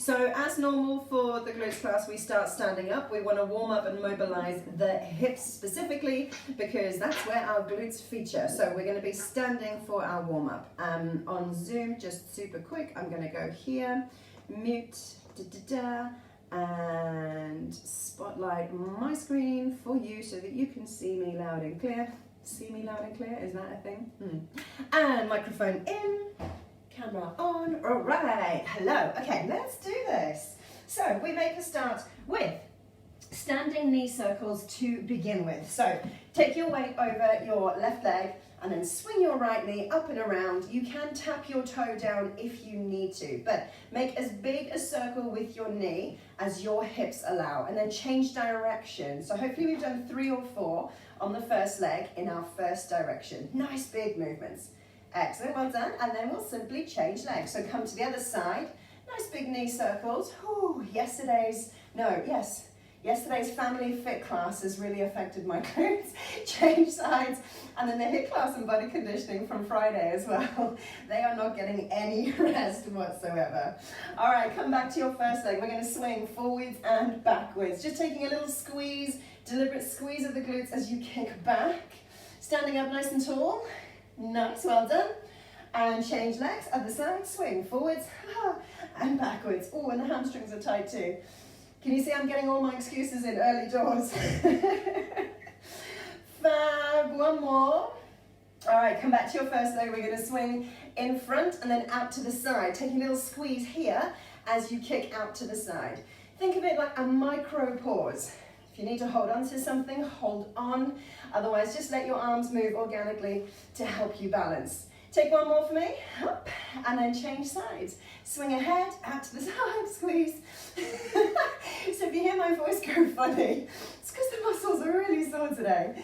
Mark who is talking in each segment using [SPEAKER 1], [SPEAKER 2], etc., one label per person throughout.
[SPEAKER 1] So as normal for the glutes class, we start standing up. We want to warm up and mobilize the hips specifically because that's where our glutes feature. So we're going to be standing for our warm up. On Zoom, just super quick, I'm going to go here, mute, and spotlight my screen for you so that you can see me loud and clear. See me loud and clear, is that a thing? And microphone in. Camera on. All right, hello. Okay, let's do this. So we make a start with standing knee circles to begin with. So take your weight over your left leg and then swing your right knee up and around. You can tap your toe down if you need to, but make as big a circle with your knee as your hips allow, and then change direction. So hopefully we've done 3 or 4 on the first leg in our first direction. Nice big movements. Excellent, well done. And then we'll simply change legs. So come to the other side. Nice big knee circles. Ooh, yesterday's family fit class has really affected my glutes. Change sides. And then the HIIT class and body conditioning from Friday as well. They are not getting any rest whatsoever. All right, come back to your first leg. We're going to swing forwards and backwards. Just taking a little squeeze, deliberate squeeze of the glutes as you kick back. Standing up nice and tall. Nice, well done. And change legs, other side, swing forwards and backwards. Oh, and the hamstrings are tight too. Can you see I'm getting all my excuses in early doors? Fab, one more. All right, come back to your first leg. We're gonna swing in front and then out to the side. Taking a little squeeze here as you kick out to the side. Think of it like a micro pause. If you need to hold on to something, hold on. Otherwise, just let your arms move organically to help you balance. Take one more for me, up, and then change sides. Swing ahead, out to the side, squeeze. So if you hear my voice go funny, it's because the muscles are really sore today.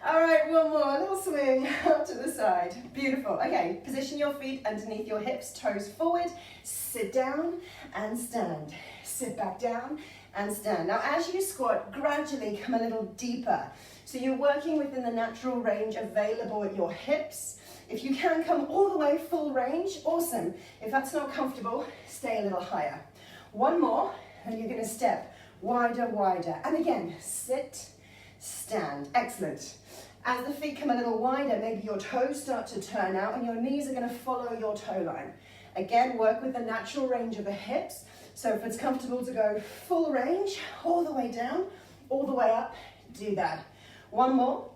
[SPEAKER 1] All right, one more, little swing, out to the side. Beautiful. Okay, position your feet underneath your hips, toes forward, sit down and stand. Sit back down and stand. Now as you squat, gradually come a little deeper. So you're working within the natural range available at your hips. If you can come all the way full range, awesome. If that's not comfortable, stay a little higher. One more, and you're gonna step wider, wider. And again, sit, stand, excellent. As the feet come a little wider, maybe your toes start to turn out and your knees are gonna follow your toe line. Again, work with the natural range of the hips. So if it's comfortable to go full range, all the way down, all the way up, do that. One more,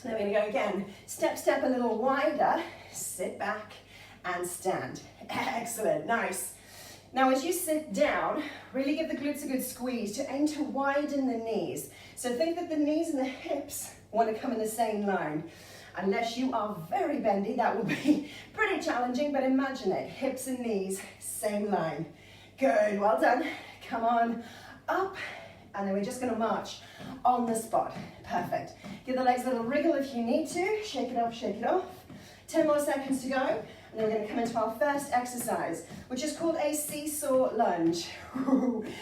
[SPEAKER 1] then we're gonna go again. Step, step a little wider, sit back and stand. Excellent, nice. Now as you sit down, really give the glutes a good squeeze to aim to widen the knees. So think that the knees and the hips wanna come in the same line. Unless you are very bendy, that will be pretty challenging, but imagine it, hips and knees, same line. Good, well done. Come on, up, and then we're just gonna march on the spot. Perfect. Give the legs a little wriggle if you need to. Shake it off, shake it off. 10 more seconds to go, and then we're gonna come into our first exercise, which is called a seesaw lunge.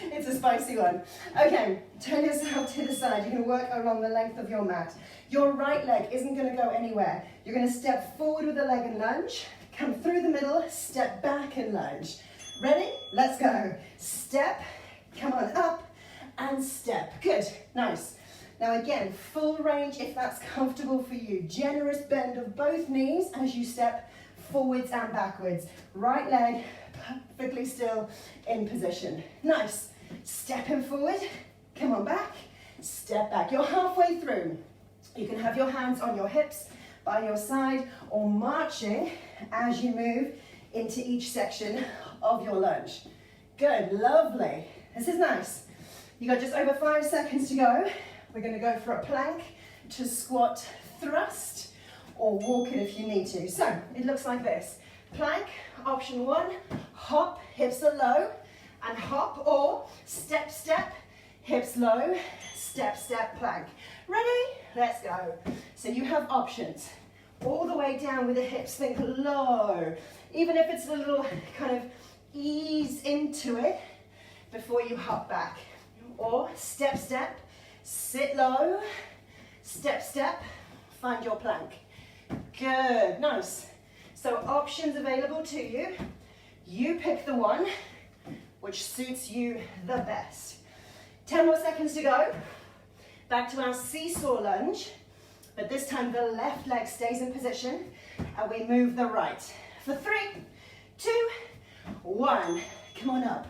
[SPEAKER 1] It's a spicy one. Okay, turn yourself to the side. You're gonna work along the length of your mat. Your right leg isn't gonna go anywhere. You're gonna step forward with the leg and lunge, come through the middle, step back and lunge. Ready? Let's go. Step, come on up, and step. Good, nice. Now again, full range if that's comfortable for you. Generous bend of both knees as you step forwards and backwards. Right leg perfectly still in position. Nice. Stepping forward, come on back, step back. You're halfway through. You can have your hands on your hips by your side or marching as you move into each section of your lunge. Good, lovely. This is nice. You got just over 5 seconds to go. We're gonna go for a plank to squat thrust or walk it if you need to. So it looks like this. Plank, option 1, hop, hips are low, and hop, or step, step, hips low, step, step, plank. Ready? Let's go. So you have options. All the way down with the hips, think low. Even if it's a little kind of ease into it before you hop back. Or step, step, sit low, step, step, find your plank. Good, nice. So options available to you. You pick the one which suits you the best. 10 more seconds to go. Back to our seesaw lunge, but this time the left leg stays in position and we move the right. For 3, 2, 1. Come on up.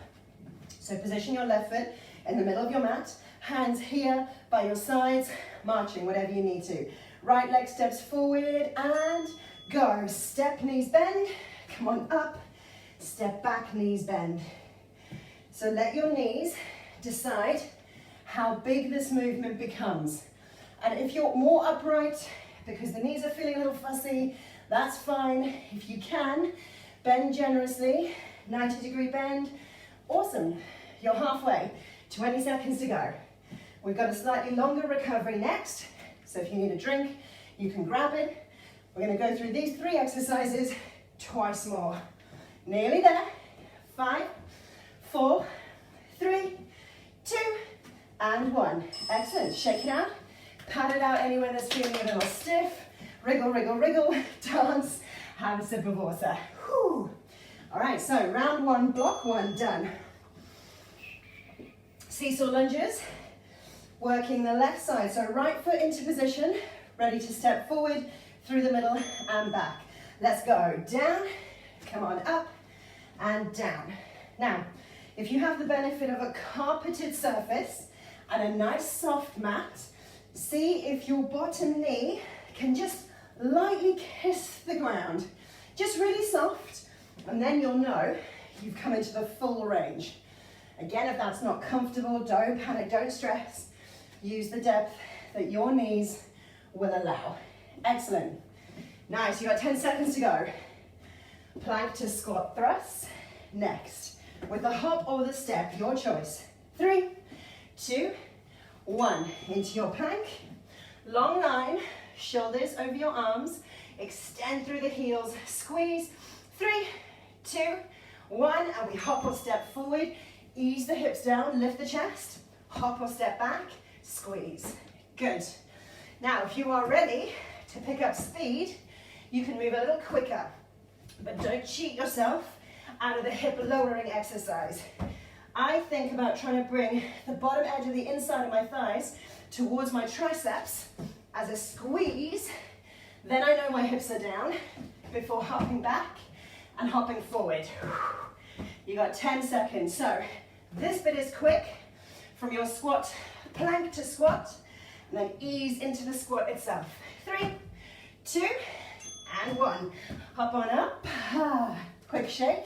[SPEAKER 1] So position your left foot in the middle of your mat, hands here by your sides, marching whatever you need to. Right leg steps forward and go. Step, knees bend. Come on up. Step back, knees bend. So let your knees decide how big this movement becomes. And if you're more upright because the knees are feeling a little fussy, that's fine. If you can, bend generously, 90-degree bend. Awesome. You're halfway. 20 seconds to go. We've got a slightly longer recovery next. So if you need a drink, you can grab it. We're going to go through these 3 exercises twice more. Nearly there. 5, 4, 3, 2, and 1. Excellent. Shake it out. Pat it out anywhere that's feeling a little stiff. Wriggle, wriggle, wriggle. Dance. Have a sip of water. Whew. All right, so round 1, block 1, done. Seesaw lunges. Working the left side. So right foot into position. Ready to step forward, through the middle, and back. Let's go. Down. Come on, up, and down. Now, if you have the benefit of a carpeted surface and a nice soft mat, see if your bottom knee can just lightly kiss the ground. Just really soft, and then you'll know you've come into the full range. Again, if that's not comfortable, don't panic, don't stress. Use the depth that your knees will allow. Excellent. Nice, you've got 10 seconds to go. Plank to squat thrust. Next, with the hop or the step, your choice. 3, 2, 1. Into your plank. Long line, shoulders over your arms. Extend through the heels. Squeeze. 3, 2, 1. And we hop or step forward. Ease the hips down, lift the chest. Hop or step back. Squeeze. Good. Now, if you are ready to pick up speed, you can move a little quicker. But don't cheat yourself out of the hip lowering exercise. I think about trying to bring the bottom edge of the inside of my thighs towards my triceps as a squeeze. Then I know my hips are down before hopping back and hopping forward. You got 10 seconds. So this bit is quick from your squat, plank to squat, and then ease into the squat itself. 3, 2, and 1. Hop on up. Quick shake.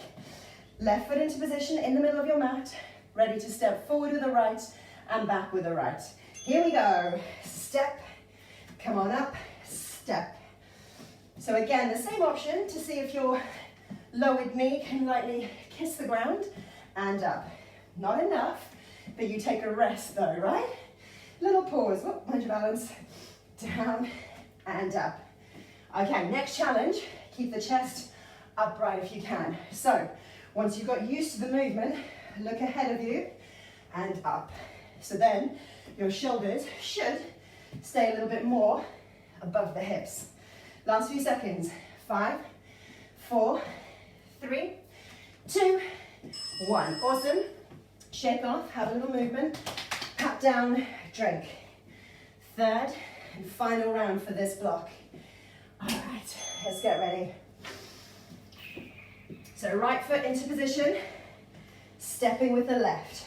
[SPEAKER 1] Left foot into position in the middle of your mat. Ready to step forward with the right and back with the right. Here we go. Step. Come on up. Step. So again, the same option to see if your lowered knee can lightly kiss the ground and up. Not enough, but you take a rest though, right? Little pause. Whoop, mind your balance. Down and up. Okay, next challenge, keep the chest upright if you can. So, once you've got used to the movement, look ahead of you and up. So then, your shoulders should stay a little bit more above the hips. Last few seconds. 5, 4, 3, 2, 1. Awesome. Shake off, have a little movement. Pat down, drink. Third and final round for this block. All right, let's get ready. So right foot into position, stepping with the left.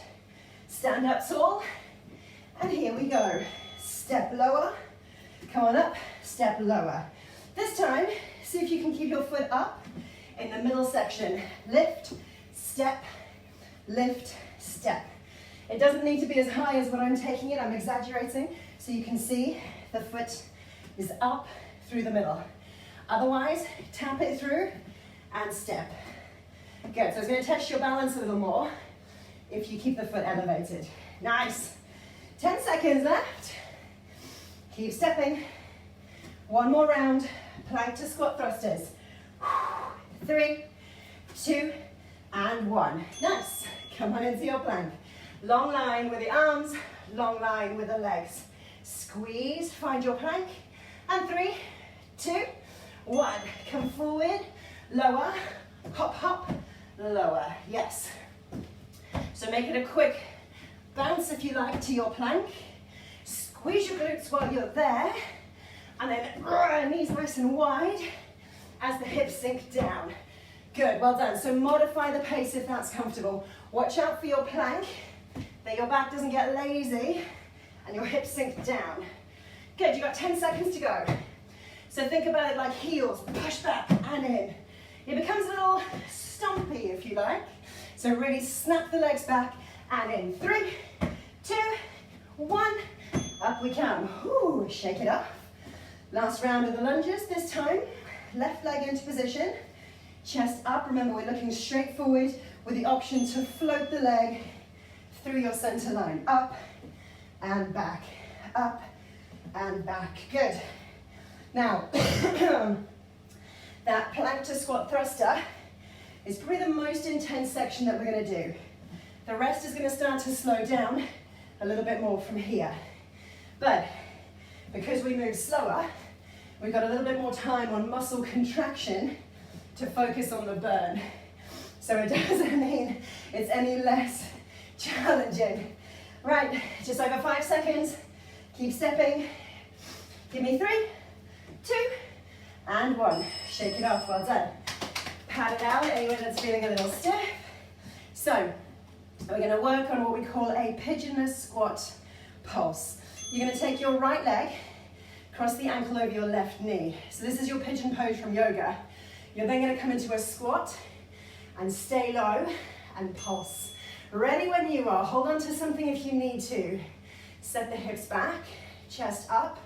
[SPEAKER 1] Stand up tall, and here we go. Step lower, come on up, step lower. This time, see if you can keep your foot up in the middle section. Lift, step, step. It doesn't need to be as high as what I'm taking it, I'm exaggerating, so you can see the foot is up through the middle. Otherwise, tap it through and step. Good, so it's going to test your balance a little more if you keep the foot elevated. Nice. 10 seconds left. Keep stepping. One more round. Plank to squat thrusters. 3, 2, and 1. Nice. Come on into your plank. Long line with the arms, long line with the legs. Squeeze, find your plank. And 3, 2, 1. Come forward, lower, hop, hop, lower. Yes. So make it a quick bounce, if you like, to your plank. Squeeze your glutes while you're there. And then knees nice and wide as the hips sink down. Good, well done. So modify the pace if that's comfortable. Watch out for your plank, that your back doesn't get lazy and your hips sink down. Good, you've got 10 seconds to go. So think about it like heels, push back and in. It becomes a little stompy, if you like. So really snap the legs back and in. 3, 2, 1, up we come. Ooh, shake it off. Last round of the lunges, this time, left leg into position, chest up. Remember, we're looking straight forward with the option to float the leg through your center line. Up and back, up and back. Good. Now, that plank to squat thruster is probably the most intense section that we're going to do. The rest is going to start to slow down a little bit more from here. But because we move slower, we've got a little bit more time on muscle contraction to focus on the burn. So it doesn't mean it's any less challenging. Right, just over 5 seconds. Keep stepping. Give me 3, 2, and 1. Shake it off, well done. Pat it out anywhere that's feeling a little stiff. So, we're going to work on what we call a pigeon squat pulse. You're going to take your right leg, cross the ankle over your left knee. So this is your pigeon pose from yoga. You're then going to come into a squat and stay low and pulse. Ready when you are. Hold on to something if you need to. Set the hips back, chest up,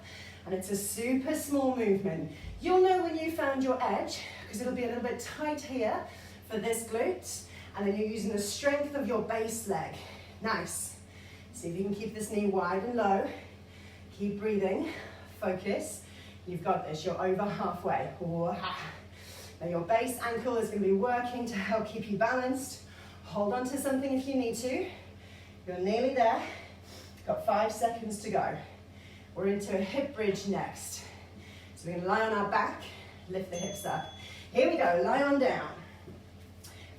[SPEAKER 1] and it's a super small movement. You'll know when you found your edge, because it'll be a little bit tight here for this glute, and then you're using the strength of your base leg. Nice. See if you can keep this knee wide and low. Keep breathing, focus. You've got this, you're over halfway. Now your base ankle is going to be working to help keep you balanced. Hold on to something if you need to. You're nearly there. Got 5 seconds to go. We're into a hip bridge next. So we're going to lie on our back, lift the hips up. Here we go, lie on down.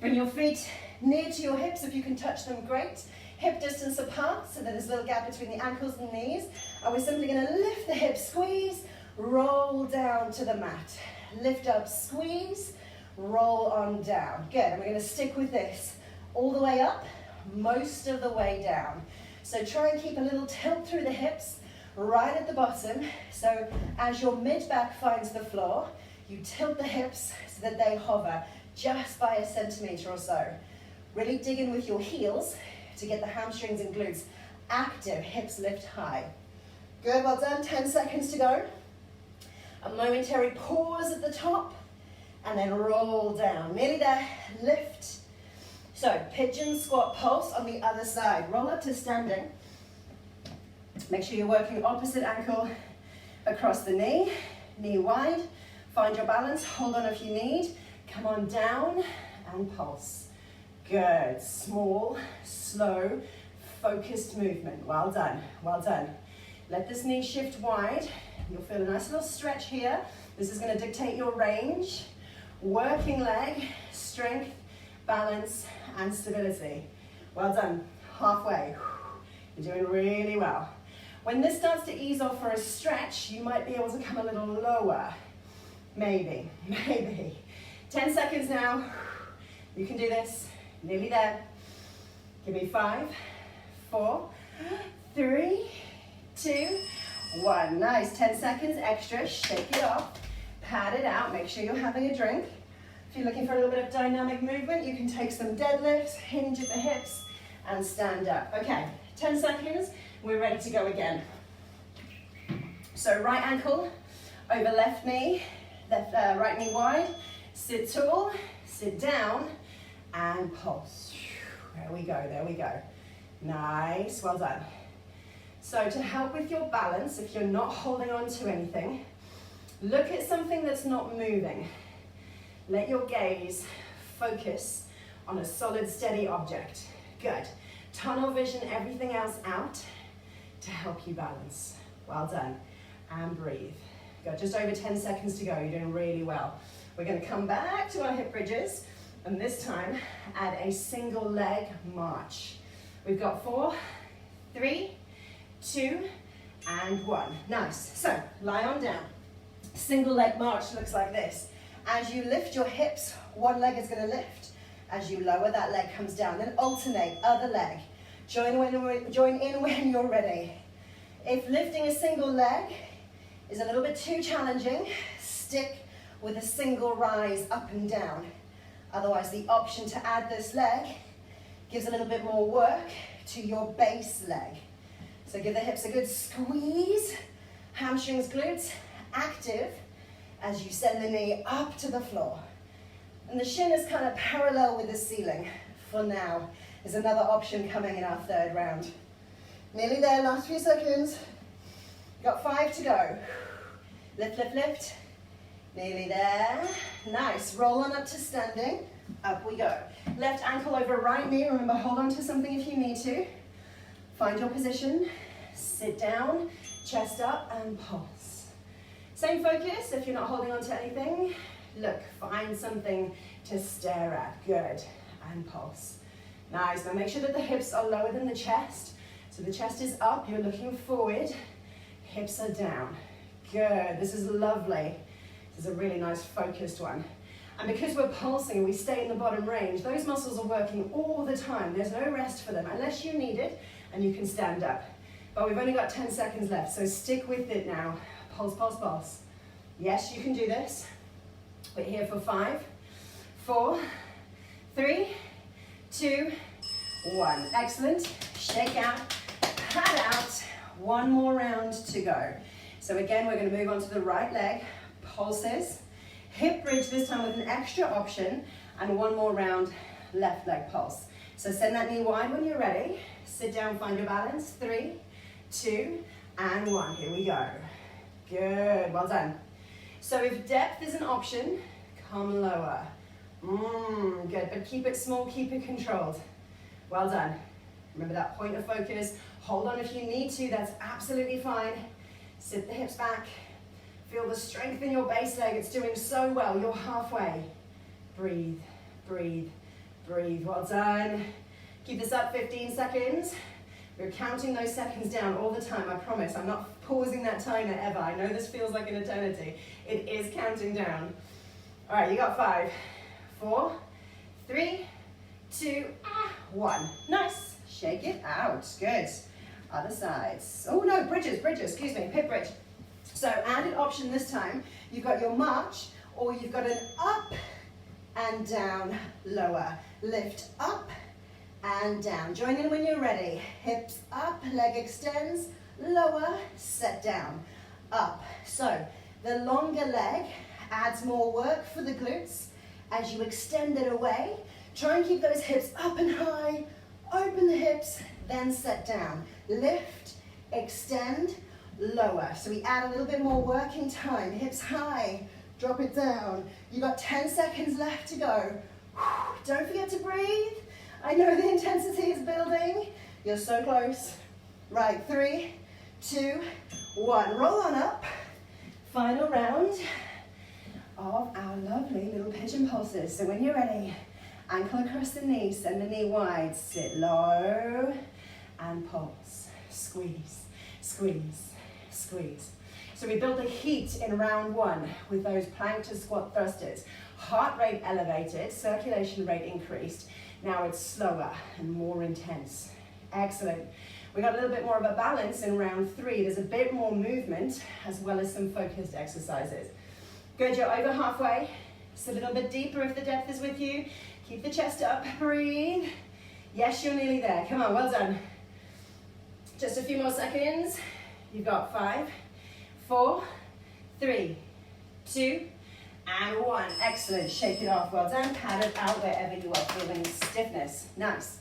[SPEAKER 1] Bring your feet near to your hips if you can touch them, great. Hip distance apart so that there's a little gap between the ankles and knees. And we're simply going to lift the hips, squeeze, roll down to the mat. Lift up, squeeze, roll on down. Good, and we're going to stick with this all the way up, most of the way down. So try and keep a little tilt through the hips right at the bottom. So as your mid-back finds the floor, you tilt the hips so that they hover just by a centimeter or so. Really dig in with your heels to get the hamstrings and glutes active, hips lift high. Good, well done, 10 seconds to go. A momentary pause at the top, and then roll down. Nearly there, lift. So, pigeon squat pulse on the other side. Roll up to standing. Make sure you're working opposite ankle across the knee, knee wide. Find your balance, hold on if you need. Come on down and pulse. Good, small, slow, focused movement. Well done, well done. Let this knee shift wide. You'll feel a nice little stretch here. This is going to dictate your range. Working leg, strength, balance, and stability. Well done, halfway. You're doing really well. When this starts to ease off for a stretch, you might be able to come a little lower. Maybe, maybe. 10 seconds now. You can do this. Nearly there. Give me 5, 4, 3, 2, 1. Nice, 10 seconds extra. Shake it off. Pat it out. Make sure you're having a drink. If you're looking for a little bit of dynamic movement, you can take some deadlifts, hinge at the hips, and stand up. Okay, 10 seconds. We're ready to go again. So right ankle over left knee, right knee wide. Sit tall, sit down, and pulse. There we go, there we go. Nice, well done. So to help with your balance, if you're not holding on to anything, look at something that's not moving. Let your gaze focus on a solid, steady object. Good. Tunnel vision everything else out to help you balance. Well done. And breathe. Got just over 10 seconds to go. You're doing really well. We're going to come back to our hip bridges, and this time add a single leg march. We've got 4, 3, 2, and 1. Nice. So, lie on down. Single leg march looks like this. As you lift your hips, one leg is going to lift. As you lower, that leg comes down. Then alternate, other leg. Join in when you're ready. If lifting a single leg is a little bit too challenging, stick with a single rise up and down. Otherwise, the option to add this leg gives a little bit more work to your base leg. So give the hips a good squeeze, hamstrings, glutes, active as you send the knee up to the floor. And the shin is kind of parallel with the ceiling for now. There's another option coming in our third round. Nearly there, last few seconds. Got 5 to go. Lift, lift, lift. Nearly there. Nice. Roll on up to standing. Up we go. Left ankle over right knee. Remember, hold on to something if you need to. Find your position. Sit down. Chest up and pulse. Same focus if you're not holding on to anything. Look, find something to stare at. Good. And pulse. Nice. Now make sure that the hips are lower than the chest. So the chest is up. You're looking forward. Hips are down. Good. This is lovely. This is a really nice focused one. And because we're pulsing and we stay in the bottom range, those muscles are working all the time. There's no rest for them unless you need it and you can stand up. But we've only got 10 seconds left, so stick with it now. Pulse, pulse, pulse. Yes, you can do this. We're here for 5, 4, 3, 2, 1. Excellent. Shake out, pad out. One more round to go. So again, we're going to move on to the right leg. Pulses. Hip bridge this time with an extra option. And one more round, left leg pulse. So send that knee wide when you're ready. Sit down, find your balance. 3, 2, and 1. Here we go. Good. Well done. So if depth is an option, come lower. Good. But keep it small, keep it controlled. Well done. Remember that point of focus. Hold on if you need to. That's absolutely fine. Sit the hips back. Feel the strength in your base leg. It's doing so well. You're halfway. Breathe, breathe, breathe. Well done. Keep this up 15 seconds. We're counting those seconds down all the time, I promise. I'm not pausing that timer ever. I know this feels like an eternity. It is counting down. All right, you got 5, 4, 3, 2, 1. Nice. Shake it out. Good. Other sides. Oh no, bridges, excuse me, hip bridge. So added option this time, you've got your march, or you've got an up and down, lower. Lift up and down. Join in when you're ready. Hips up, leg extends, lower, set down, up. So the longer leg adds more work for the glutes as you extend it away. Try and keep those hips up and high, open the hips, then set down. Lift, extend, lower. So we add a little bit more working time. Hips high, drop it down. You've got 10 seconds left to go. Don't forget to breathe. I know the intensity is building. You're so close. Right, 3, 2, 1. Roll on up. Final round of our lovely little pigeon pulses. So when you're ready, ankle across the knee, send the knee wide, sit low, and pulse. Squeeze, squeeze, squeeze. So we built the heat in round 1 with those plank to squat thrusters. Heart rate elevated, circulation rate increased. Now it's slower and more intense. Excellent. We got a little bit more of a balance in round 3. There's a bit more movement as well as some focused exercises. Good, you're over halfway. Just a little bit deeper if the depth is with you. Keep the chest up, breathe. Yes, you're nearly there. Come on, well done. Just a few more seconds. You've got 5, 4, 3, 2, and 1. Excellent. Shake it off. Well done. Pat it out wherever you are feeling stiffness. Nice.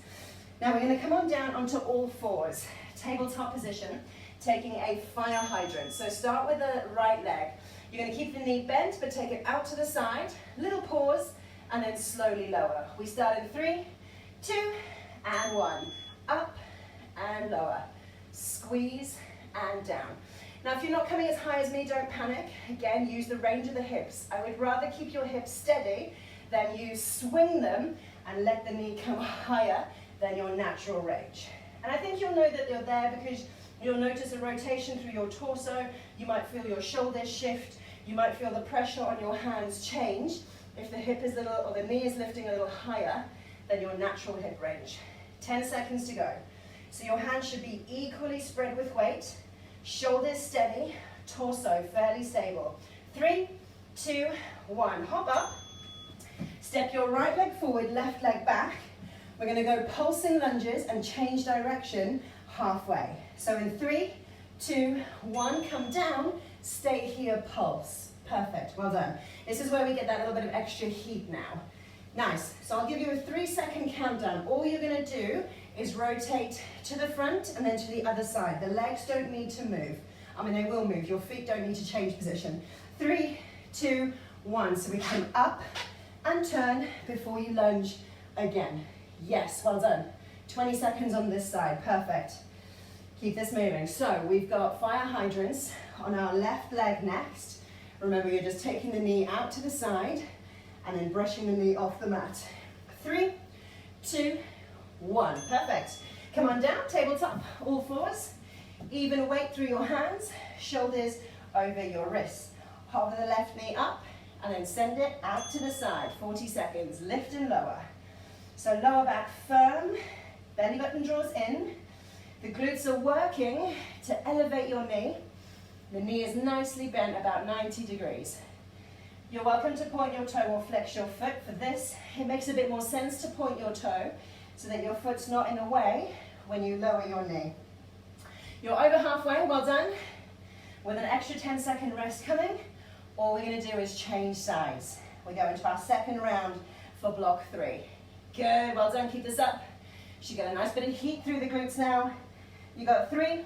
[SPEAKER 1] Now we're going to come on down onto all fours. Tabletop position, taking a fire hydrant. So start with the right leg. You're going to keep the knee bent, but take it out to the side. Little pause, and then slowly lower. We start in 3, 2, and 1. Up and lower. Squeeze and down. Now, if you're not coming as high as me, don't panic. Again, use the range of the hips. I would rather keep your hips steady than you swing them and let the knee come higher than your natural range. And I think you'll know that they're there because you'll notice a rotation through your torso. You might feel your shoulders shift. You might feel the pressure on your hands change if the hip is a little, or the knee is lifting a little higher than your natural hip range. 10 seconds to go. So your hands should be equally spread with weight, shoulders steady, torso fairly stable. 3, 2, 1. Hop up. Step your right leg forward, left leg back. We're going to go pulsing lunges and change direction halfway. So in 3, 2, 1, come down, stay here, pulse. Perfect, well done. This is where we get that little bit of extra heat now. Nice, so I'll give you a 3-second countdown. All you're gonna do is rotate to the front and then to the other side. The legs don't need to move. I mean, they will move. Your feet don't need to change position. 3, 2, 1. So we come up and turn before you lunge again. Yes, well done. 20 seconds on this side, perfect. Keep this moving. So we've got fire hydrants on our left leg next. Remember, you're just taking the knee out to the side and then brushing the knee off the mat. 3, 2, 1. Perfect. Come on down, tabletop, all fours. Even weight through your hands, shoulders over your wrists. Hover the left knee up and then send it out to the side. 40 seconds. Lift and lower. So lower back firm, belly button draws in. The glutes are working to elevate your knee. The knee is nicely bent about 90 degrees. You're welcome to point your toe or flex your foot. For this, it makes a bit more sense to point your toe so that your foot's not in the way when you lower your knee. You're over halfway, well done. With an extra 10-second rest coming, all we're gonna do is change sides. We go into our second round for block 3. Good, well done, keep this up. Should get a nice bit of heat through the glutes now. You got 3,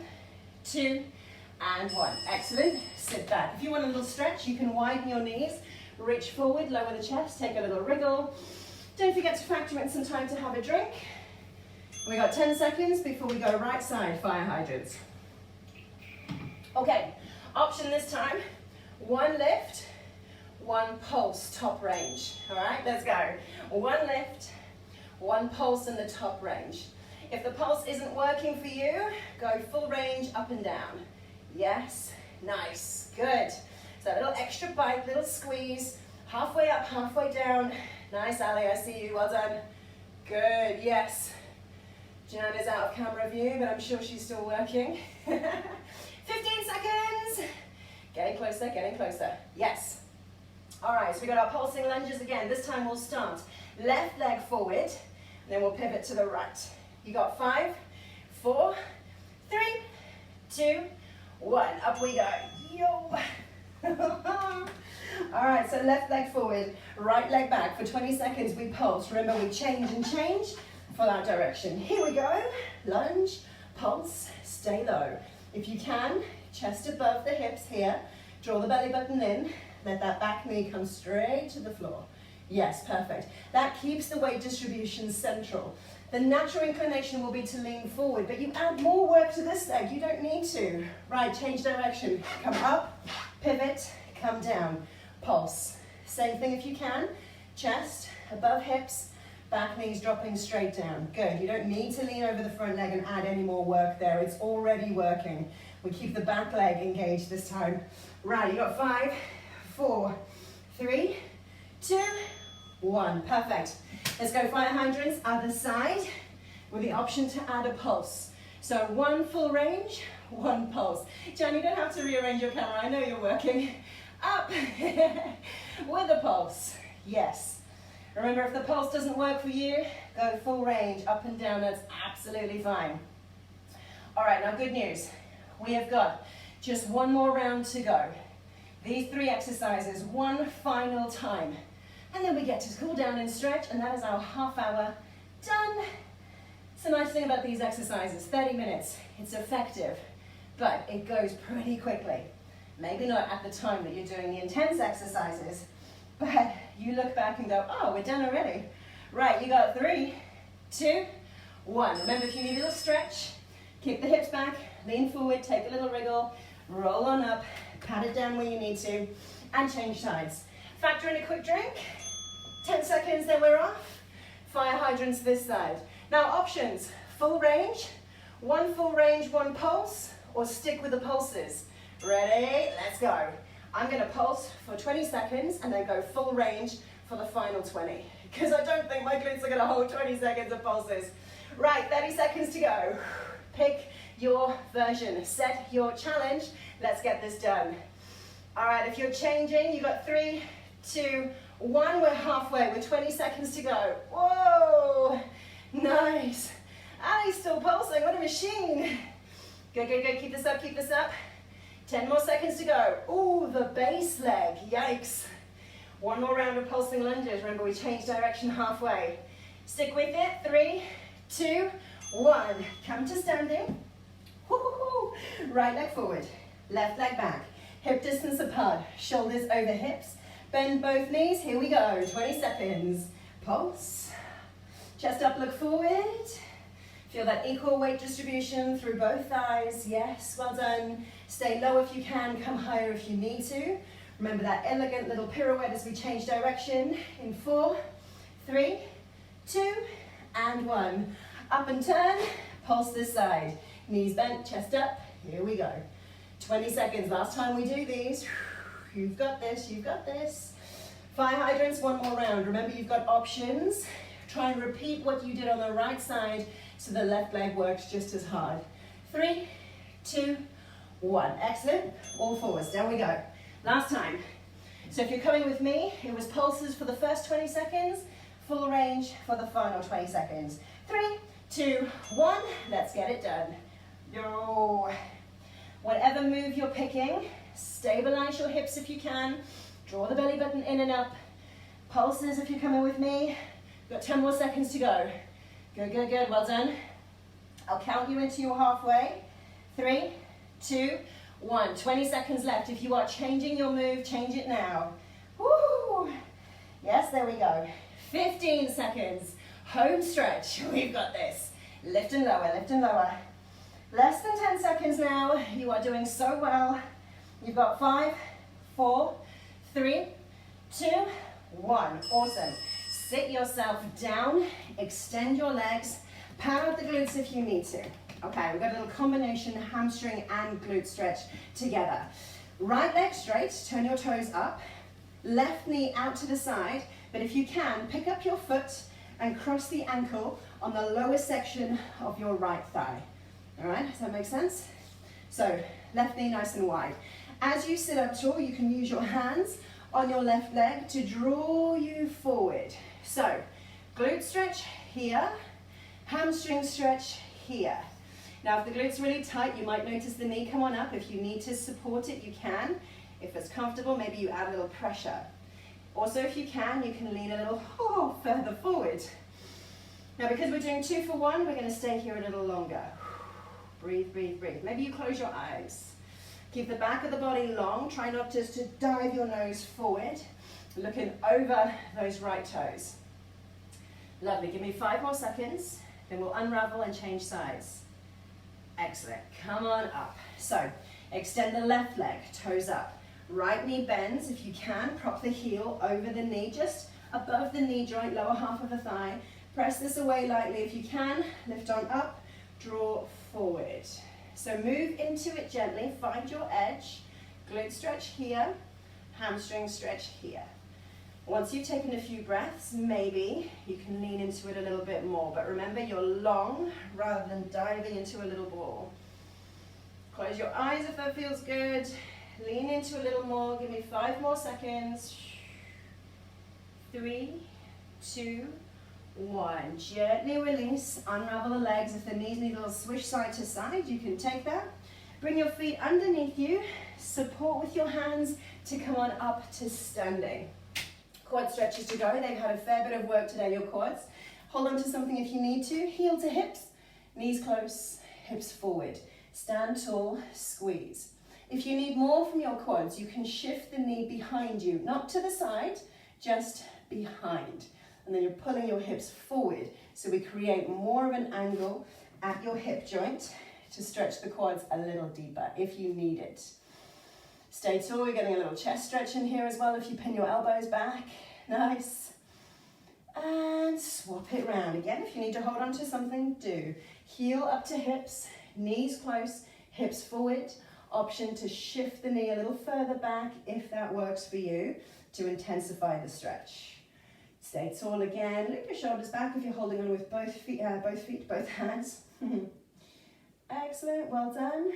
[SPEAKER 1] 2, and 1. Excellent. Sit back. If you want a little stretch, you can widen your knees, reach forward, lower the chest, take a little wriggle. Don't forget to factor in some time to have a drink. We got 10 seconds before we go right side, fire hydrants. Okay, option this time, 1 lift, 1 pulse, top range. All right, let's go. 1 lift, 1 pulse in the top range. If the pulse isn't working for you, go full range up and down. Yes, nice, good. So a little extra bite, little squeeze, halfway up, halfway down. Nice, Ali, I see you, well done. Good, yes. Jan is out of camera view, but I'm sure she's still working. 15 seconds. Getting closer, getting closer. Yes. All right, so we got our pulsing lunges again. This time we'll start left leg forward, and then we'll pivot to the right. You got 5, 4, 3, 2, 1. Up we go. Yo. All right, so left leg forward, right leg back. For 20 seconds, we pulse. Remember, we change and change for that direction. Here we go. Lunge, pulse, stay low. If you can, chest above the hips here. Draw the belly button in. Let that back knee come straight to the floor. Yes, perfect. That keeps the weight distribution central. The natural inclination will be to lean forward, but you add more work to this leg. You don't need to. Right, change direction. Come up, pivot, come down. Pulse. Same thing if you can. Chest above hips, back knees dropping straight down. Good. You don't need to lean over the front leg and add any more work there. It's already working. We keep the back leg engaged this time. Right, you got 5, 4, 3, 2, 1. Perfect. Let's go fire hydrants, other side, with the option to add a pulse. So 1 full range, 1 pulse. Jan, you don't have to rearrange your camera. I know you're working. Up with a pulse. Yes. Remember, if the pulse doesn't work for you, go full range, up and down. That's absolutely fine. All right, now good news. We have got just 1 more round to go. These 3 exercises, 1 final time. And then we get to cool down and stretch, and that is our half hour done. It's the nice thing about these exercises, 30 minutes. It's effective, but it goes pretty quickly. Maybe not at the time that you're doing the intense exercises, but you look back and go, oh, we're done already. Right, you got 3, 2, 1. Remember, if you need a little stretch, kick the hips back, lean forward, take a little wriggle, roll on up, pat it down where you need to, and change sides. Factor in a quick drink. 10 seconds, then we're off. Fire hydrants this side. Now options, full range, one full range, one pulse, or stick with the pulses. Ready? Let's go. I'm going to pulse for 20 seconds and then go full range for the final 20. Because I don't think my glutes are going to hold 20 seconds of pulses. Right, 30 seconds to go. Pick your version. Set your challenge. Let's get this done. All right, if you're changing, you've got 3, 2, 1. We're halfway with 20 seconds to go. Whoa, nice. Ali's still pulsing. What a machine. Good, good, good. Keep this up, keep this up. 10 more seconds to go. Ooh, the base leg. Yikes. One more round of pulsing lunges. Remember, we changed direction halfway. Stick with it. 3, 2, 1. Come to standing. Woo-hoo-hoo. Right leg forward. Left leg back. Hip distance apart. Shoulders over hips. Bend both knees. Here we go. 20 seconds. Pulse. Chest up, look forward. Feel that equal weight distribution through both thighs. Yes, well done. Stay low if you can, come higher if you need to. Remember that elegant little pirouette as we change direction. In 4, 3, 2, and 1. Up and turn, pulse this side. Knees bent, chest up, here we go. 20 seconds, last time we do these. You've got this, you've got this. Fire hydrants, one more round. Remember, you've got options. Try and repeat what you did on the right side so the left leg works just as hard. 3, 2, 1. Excellent. All fours. Down we go. Last time. So if you're coming with me, it was pulses for the first 20 seconds, full range for the final 20 seconds. 3, 2, 1. Let's get it done. Yo. Whatever move you're picking, stabilize your hips if you can. Draw the belly button in and up. Pulses if you're coming with me. Got 10 more seconds to go. Good, good, good. Well done. I'll count you into your halfway. 3, 2, 1. 20 seconds left. If you are changing your move, change it now. Woo! Yes, there we go. 15 seconds. Home stretch. We've got this. Lift and lower, lift and lower. Less than 10 seconds now. You are doing so well. You've got 5, 4, 3, 2, 1. Awesome. Sit yourself down, extend your legs, power out the glutes if you need to. Okay, we've got a little combination hamstring and glute stretch together. Right leg straight, turn your toes up, left knee out to the side, but if you can, pick up your foot and cross the ankle on the lower section of your right thigh. All right, does that make sense? So, left knee nice and wide. As you sit up tall, you can use your hands on your left leg to draw you forward. So, glute stretch here, hamstring stretch here. Now, if the glute's really tight, you might notice the knee come on up. If you need to support it, you can. If it's comfortable, maybe you add a little pressure. Also, if you can lean a little further forward. Now, because we're doing 2 for 1, we're going to stay here a little longer. Breathe, breathe, breathe. Maybe you close your eyes. Keep the back of the body long. Try not just to dive your nose forward. Looking over those right toes. Lovely. Give me 5 more seconds. Then we'll unravel and change sides. Excellent. Come on up. So, extend the left leg, toes up. Right knee bends. If you can, prop the heel over the knee, just above the knee joint, lower half of the thigh. Press this away lightly if you can. Lift on up, draw forward. So move into it gently, find your edge. Glute stretch here, hamstring stretch here. Once you've taken a few breaths, maybe you can lean into it a little bit more. But remember, you're long rather than diving into a little ball. Close your eyes if that feels good. Lean into a little more. Give me 5 more seconds. 3, 2, 1. Gently release. Unravel the legs. If the knees need a little swish side to side, you can take that. Bring your feet underneath you. Support with your hands to come on up to standing. Quad stretches to go. They've had a fair bit of work today, your quads. Hold on to something if you need to. Heel to hips. Knees close. Hips forward. Stand tall. Squeeze. If you need more from your quads, you can shift the knee behind you. Not to the side, just behind. And then you're pulling your hips forward. So we create more of an angle at your hip joint to stretch the quads a little deeper if you need it. Stay tall. We're getting a little chest stretch in here as well if you pin your elbows back. Nice. And swap it round. Again, if you need to hold on to something, do. Heel up to hips, knees close, hips forward. Option to shift the knee a little further back if that works for you to intensify the stretch. Stay tall again. Loop your shoulders back if you're holding on with both feet, both hands. Excellent, well done.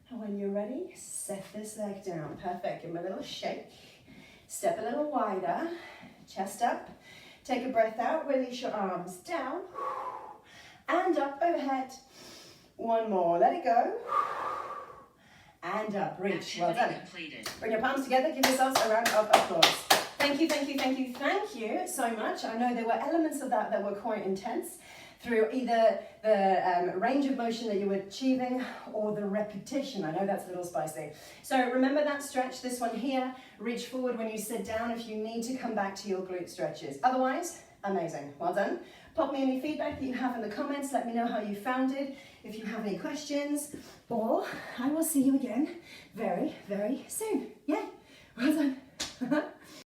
[SPEAKER 1] And when you're ready, set this leg down. Perfect, give them a little shake. Step a little wider, chest up. Take a breath out, release your arms down and up overhead. One more, let it go. And up, reach, well done. Bring your palms together, give yourselves a round of applause. Thank you, thank you, thank you, thank you so much. I know there were elements of that were quite intense through either the range of motion that you were achieving or the repetition. I know that's a little spicy. So remember that stretch, this one here. Reach forward when you sit down if you need to come back to your glute stretches. Otherwise, amazing, well done. Pop me any feedback that you have in the comments. Let me know how you found it, if you have any questions, or I will see you again very, very soon. Yeah.